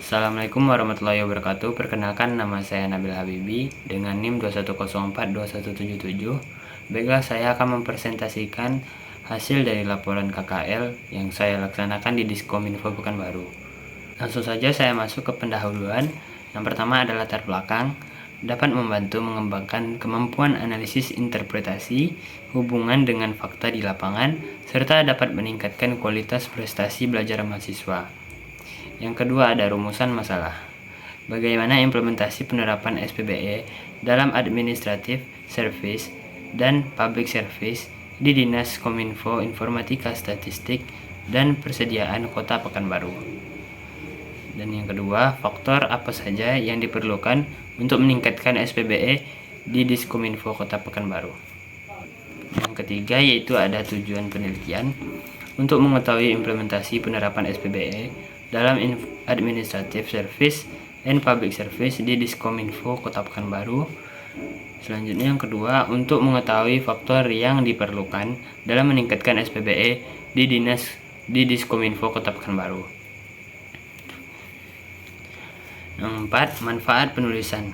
Assalamualaikum warahmatullahi wabarakatuh. Perkenalkan, nama saya Nabil Habibi dengan NIM 210421177. Baiklah, saya akan mempresentasikan hasil dari laporan KKL yang saya laksanakan di Diskominfo Pekanbaru. Langsung saja saya masuk ke pendahuluan. Yang pertama adalah latar belakang. Dapat membantu mengembangkan kemampuan analisis interpretasi hubungan dengan fakta di lapangan, serta dapat meningkatkan kualitas prestasi belajar mahasiswa. Yang kedua ada rumusan masalah. Bagaimana implementasi penerapan SPBE dalam administratif service dan public service di Dinas Kominfo Informatika Statistik dan Persediaan Kota Pekanbaru. Dan yang kedua, faktor apa saja yang diperlukan untuk meningkatkan SPBE di Diskominfo Kota Pekanbaru. Yang ketiga yaitu ada tujuan penelitian untuk mengetahui implementasi penerapan SPBE dalam administrative service and public service di Diskominfo Kota Pekanbaru. Selanjutnya yang kedua, untuk mengetahui faktor yang diperlukan dalam meningkatkan SPBE di Diskominfo Kota Pekanbaru. Yang keempat, manfaat penulisan.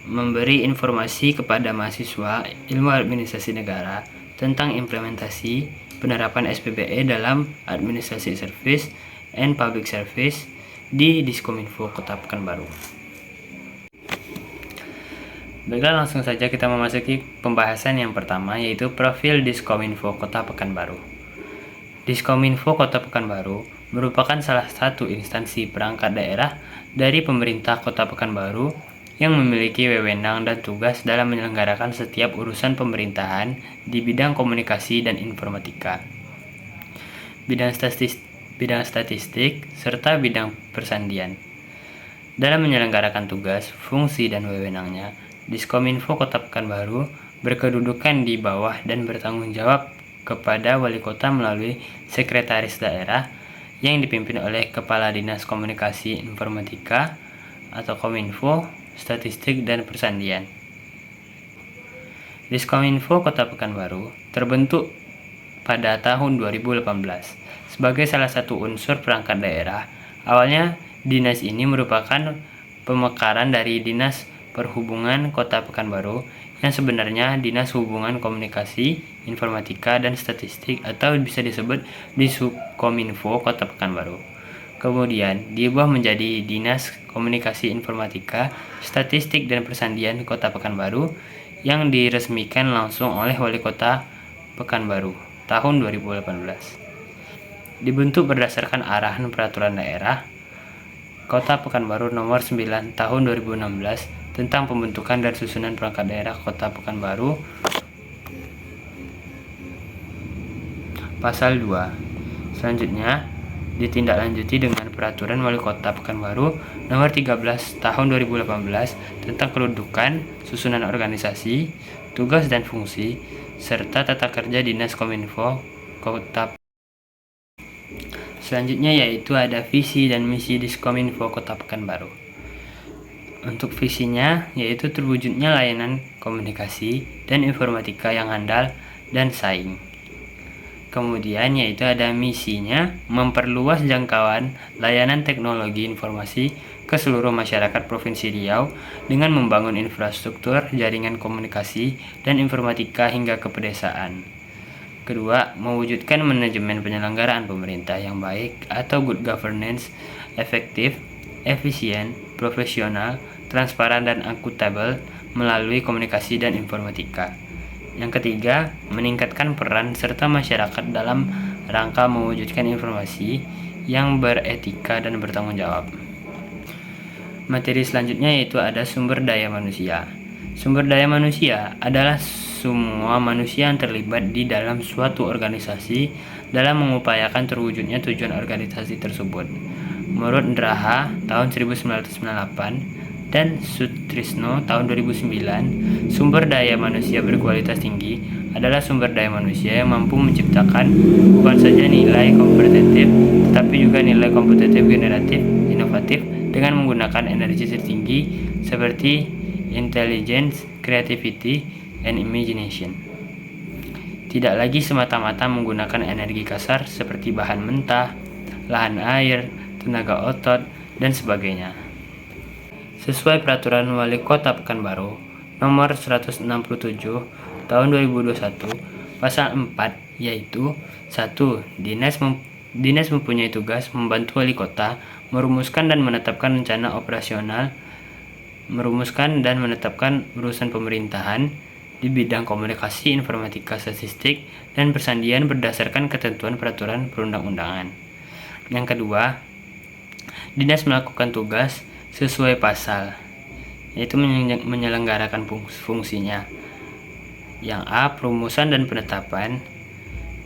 Memberi informasi kepada mahasiswa ilmu administrasi negara tentang implementasi penerapan SPBE dalam administrasi service and public service di Diskominfo Kota Pekanbaru. Baiklah, langsung saja kita memasuki pembahasan yang pertama, yaitu profil Diskominfo Kota Pekanbaru. Diskominfo Kota Pekanbaru merupakan salah satu instansi perangkat daerah dari pemerintah Kota Pekanbaru yang memiliki wewenang dan tugas dalam menyelenggarakan setiap urusan pemerintahan di bidang komunikasi dan informatika, bidang statistik, serta bidang persandian. Dalam menyelenggarakan tugas, fungsi, dan wewenangnya, Diskominfo Kota Pekanbaru berkedudukan di bawah dan bertanggung jawab kepada Wali Kota melalui Sekretaris Daerah yang dipimpin oleh Kepala Dinas Komunikasi Informatika atau Kominfo, Statistik, dan Persandian. Diskominfo Kota Pekanbaru terbentuk pada tahun 2018 sebagai salah satu unsur perangkat daerah. Awalnya dinas ini merupakan pemekaran dari Dinas Perhubungan Kota Pekanbaru yang sebenarnya Dinas Hubungan Komunikasi, Informatika, dan Statistik atau bisa disebut Diskominfo Kota Pekanbaru. Kemudian diubah menjadi Dinas Komunikasi Informatika, Statistik, dan Persandian Kota Pekanbaru yang diresmikan langsung oleh Wali Kota Pekanbaru tahun 2018. Dibentuk berdasarkan arahan Peraturan Daerah Kota Pekanbaru Nomor 9 Tahun 2016 tentang pembentukan dan susunan perangkat daerah Kota Pekanbaru. Pasal 2. Selanjutnya ditindaklanjuti dengan Peraturan Wali Kota Pekanbaru Nomor 13 Tahun 2018 tentang kedudukan, susunan organisasi, tugas dan fungsi, serta tata kerja Dinas Kominfo Kota. Selanjutnya yaitu ada visi dan misi Diskominfo Kota Pekanbaru. Untuk visinya yaitu terwujudnya layanan komunikasi dan informatika yang handal dan saing. Kemudian yaitu ada misinya memperluas jangkauan layanan teknologi informasi ke seluruh masyarakat Provinsi Riau dengan membangun infrastruktur jaringan komunikasi dan informatika hingga ke pedesaan. Kedua, mewujudkan manajemen penyelenggaraan pemerintah yang baik atau good governance, efektif, efisien, profesional, transparan, dan akuntabel melalui komunikasi dan informatika. Yang ketiga, meningkatkan peran serta masyarakat dalam rangka mewujudkan informasi yang beretika dan bertanggung jawab. Materi selanjutnya yaitu ada sumber daya manusia. Sumber daya manusia adalah semua manusia yang terlibat di dalam suatu organisasi dalam mengupayakan terwujudnya tujuan organisasi tersebut. Menurut Ndraha tahun 1998 dan Sutrisno tahun 2009, sumber daya manusia berkualitas tinggi adalah sumber daya manusia yang mampu menciptakan bukan saja nilai kompetitif, tetapi juga nilai kompetitif generatif, inovatif dengan menggunakan energi tertinggi seperti intelligence, creativity, and imagination. Tidak lagi semata-mata menggunakan energi kasar seperti bahan mentah, lahan air, tenaga otot, dan sebagainya. Sesuai Peraturan Wali Kota Pekanbaru Nomor 167 Tahun 2021, Pasal 4, yaitu 1. Dinas mempunyai tugas membantu Wali Kota merumuskan dan menetapkan rencana operasional, merumuskan dan menetapkan urusan pemerintahan di bidang komunikasi, informatika, statistik, dan persandian berdasarkan ketentuan peraturan perundang-undangan. Yang kedua, dinas melakukan tugas sesuai pasal, yaitu menyelenggarakan fungsinya. Yang A, perumusan dan penetapan.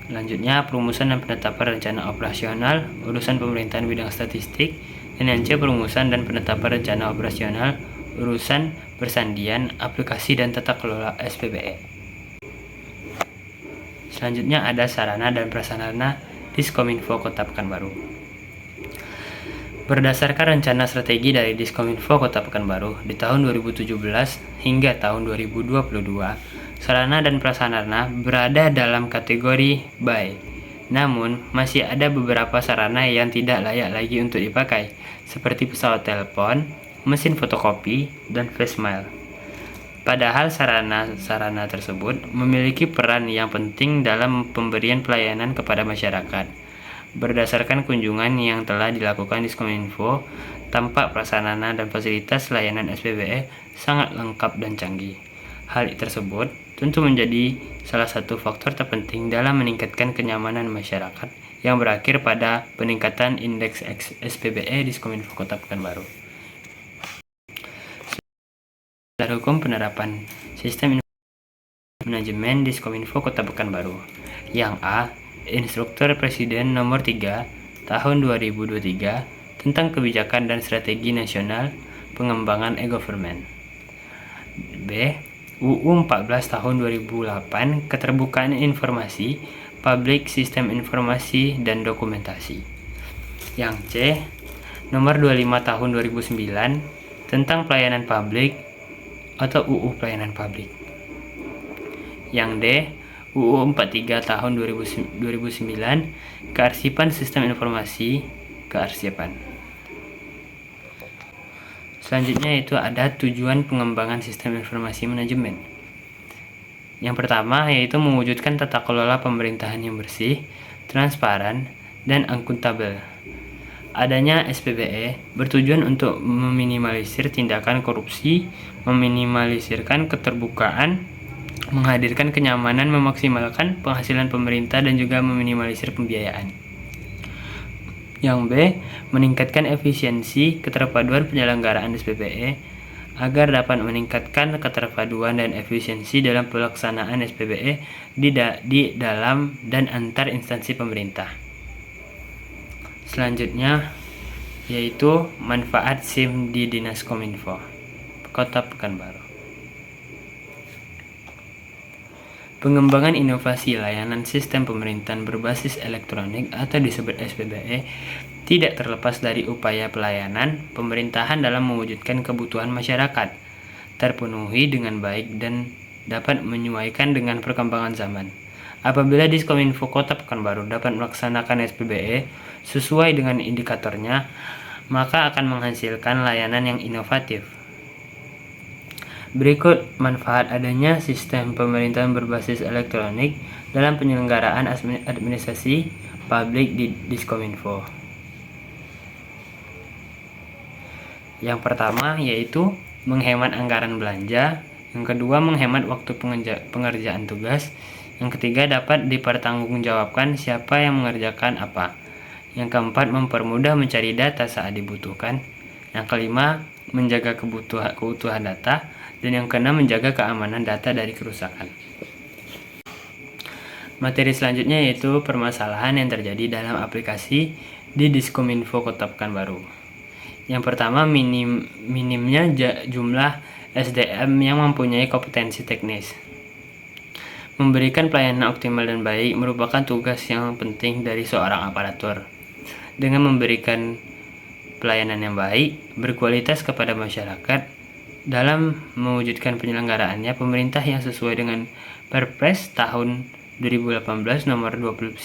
Selanjutnya, perumusan dan penetapan rencana operasional urusan pemerintahan bidang statistik. Dan yang C, perumusan dan penetapan rencana operasional urusan persandian, aplikasi, dan tata kelola SPBE. Selanjutnya ada sarana dan prasarana Diskominfo Kota Pekanbaru. Berdasarkan rencana strategi dari Diskominfo Kota Pekanbaru di tahun 2017 hingga tahun 2022, sarana dan prasarana berada dalam kategori baik. Namun, masih ada beberapa sarana yang tidak layak lagi untuk dipakai, seperti pesawat telepon, mesin fotokopi, dan facemail. Padahal sarana-sarana tersebut memiliki peran yang penting dalam pemberian pelayanan kepada masyarakat. Berdasarkan kunjungan yang telah dilakukan Diskominfo, tampak prasarana dan fasilitas layanan SPBE sangat lengkap dan canggih. Hal tersebut tentu menjadi salah satu faktor terpenting dalam meningkatkan kenyamanan masyarakat yang berakhir pada peningkatan indeks SPBE Diskominfo Kota Pekanbaru. Dasar hukum penerapan sistem manajemen Diskominfo Kota Pekanbaru. Yang A, Instruktur Presiden Nomor 3 Tahun 2023 tentang Kebijakan dan Strategi Nasional Pengembangan E-Government. B, UU 14 Tahun 2008 Keterbukaan Informasi, Publik Sistem Informasi dan Dokumentasi. Yang C, Nomor 25 Tahun 2009 tentang Pelayanan Publik atau UU Pelayanan Publik. Yang D, UU 43 Tahun 2009 Kearsipan Sistem Informasi Kearsipan. Selanjutnya itu ada tujuan pengembangan sistem informasi manajemen. Yang pertama yaitu mewujudkan tata kelola pemerintahan yang bersih, transparan, dan akuntabel. Adanya SPBE bertujuan untuk meminimalisir tindakan korupsi, meminimalisirkan keterbukaan, menghadirkan kenyamanan, memaksimalkan penghasilan pemerintah, dan juga meminimalisir pembiayaan. Yang B, meningkatkan efisiensi keterpaduan penyelenggaraan SPBE agar dapat meningkatkan keterpaduan dan efisiensi dalam pelaksanaan SPBE di dalam dan antar instansi pemerintah. Selanjutnya yaitu manfaat SIM di Dinas Kominfo Kota Pekanbaru. Pengembangan inovasi layanan sistem pemerintahan berbasis elektronik atau disebut SPBE tidak terlepas dari upaya pelayanan pemerintahan dalam mewujudkan kebutuhan masyarakat terpenuhi dengan baik dan dapat menyesuaikan dengan perkembangan zaman. Apabila Diskominfo Kota Pekanbaru dapat melaksanakan SPBE sesuai dengan indikatornya, maka akan menghasilkan layanan yang inovatif. Berikut manfaat adanya sistem pemerintahan berbasis elektronik dalam penyelenggaraan administrasi publik di Diskominfo. Yang pertama yaitu menghemat anggaran belanja, yang kedua menghemat waktu pengerjaan tugas, yang ketiga dapat dipertanggungjawabkan siapa yang mengerjakan apa, yang keempat mempermudah mencari data saat dibutuhkan, yang kelima menjaga keutuhan data, dan yang keenam menjaga keamanan data dari kerusakan. Materi selanjutnya yaitu permasalahan yang terjadi dalam aplikasi di Diskominfo Kota Pekanbaru. Yang pertama, minimnya jumlah SDM yang mempunyai kompetensi teknis. Memberikan pelayanan optimal dan baik merupakan tugas yang penting dari seorang aparatur. Dengan memberikan pelayanan yang baik, berkualitas kepada masyarakat, dalam mewujudkan penyelenggaraannya pemerintah yang sesuai dengan Perpres tahun 2018 nomor 29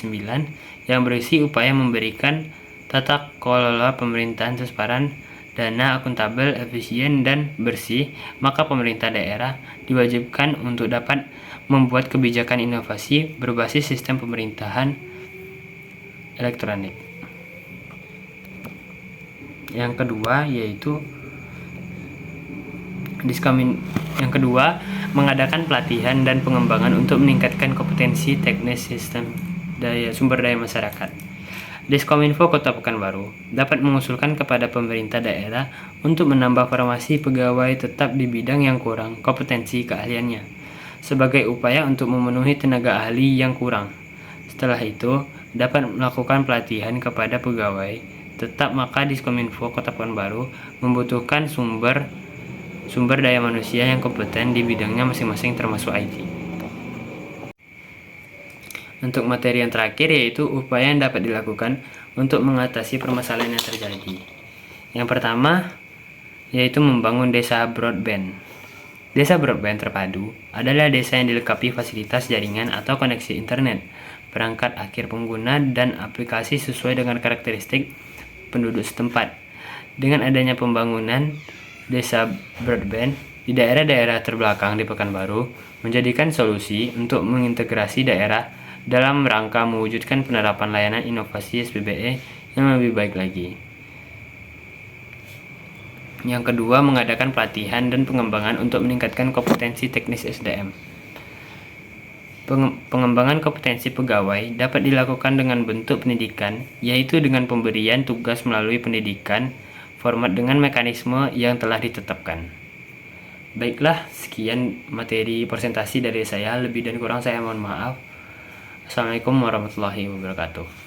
yang berisi upaya memberikan tata kelola pemerintahan transparan, dana akuntabel, efisien, dan bersih, maka pemerintah daerah diwajibkan untuk dapat membuat kebijakan inovasi berbasis sistem pemerintahan elektronik. Yang kedua, mengadakan pelatihan dan pengembangan untuk meningkatkan kompetensi teknis sistem sumber daya masyarakat. Diskominfo Kota Pekanbaru dapat mengusulkan kepada pemerintah daerah untuk menambah formasi pegawai tetap di bidang yang kurang kompetensi keahliannya, sebagai upaya untuk memenuhi tenaga ahli yang kurang. Setelah itu, dapat melakukan pelatihan kepada pegawai tetap, maka Diskominfo Kota Pekanbaru membutuhkan sumber daya manusia yang kompeten di bidangnya masing-masing termasuk IT. Untuk materi yang terakhir yaitu upaya yang dapat dilakukan untuk mengatasi permasalahan yang terjadi. Yang pertama yaitu membangun desa broadband. Desa broadband terpadu adalah desa yang dilengkapi fasilitas jaringan atau koneksi internet, perangkat akhir pengguna, dan aplikasi sesuai dengan karakteristik penduduk setempat. Dengan adanya pembangunan desa broadband di daerah-daerah terbelakang di Pekanbaru menjadikan solusi untuk mengintegrasi daerah dalam rangka mewujudkan penerapan layanan inovasi SPBE yang lebih baik lagi. Yang kedua, mengadakan pelatihan dan pengembangan untuk meningkatkan kompetensi teknis SDM. Pengembangan kompetensi pegawai dapat dilakukan dengan bentuk pendidikan, yaitu dengan pemberian tugas melalui pendidikan format dengan mekanisme yang telah ditetapkan. Baiklah, sekian materi presentasi dari saya. Lebih dan kurang saya mohon maaf. Assalamualaikum warahmatullahi wabarakatuh.